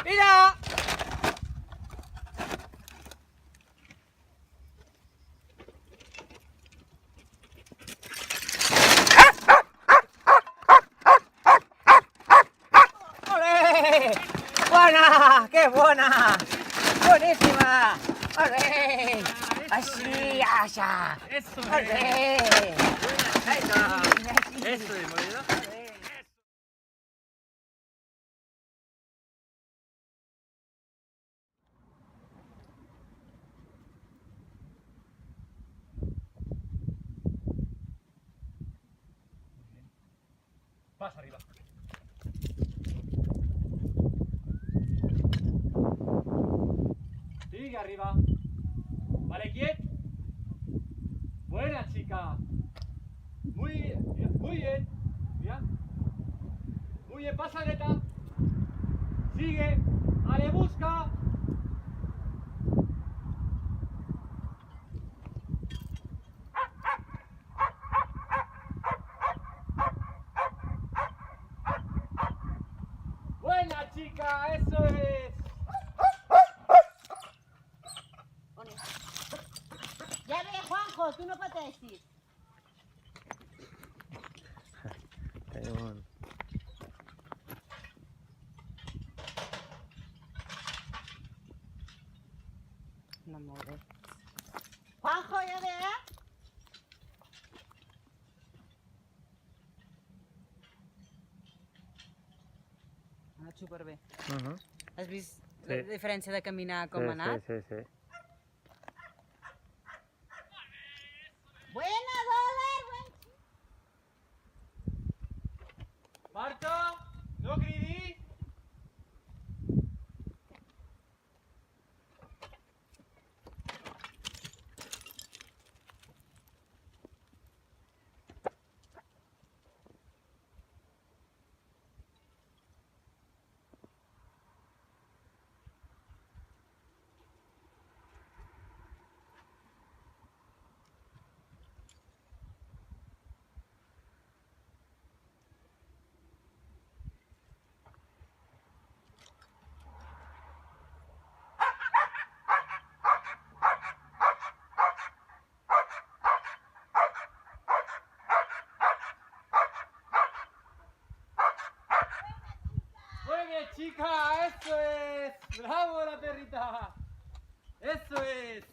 ¡Mira! ¡Olé! ¡Buena! ¡Qué buena! ¡Buenísima! ¡Olé! ¡Así, allá! Eso ¡Olé! Eso es, molido. Pasa arriba. Sigue arriba. Vale, quieto. Buena chica. Muy bien, muy bien. Mira. Muy bien, pasa neta. Sigue. Vale, busca. Buena chica, eso es. Ya ve, Juanjo, tú no puedes decir. No mueve. Juanjo, ya ve. Ha anat superbé. Uh-huh. Has vist Sí. la diferència de caminar com ha anat? Sí, sí, sí. Buena, Doler, buen. Marta, no cridis. Muy bien, chica, eso es. Bravo la perrita. Eso es.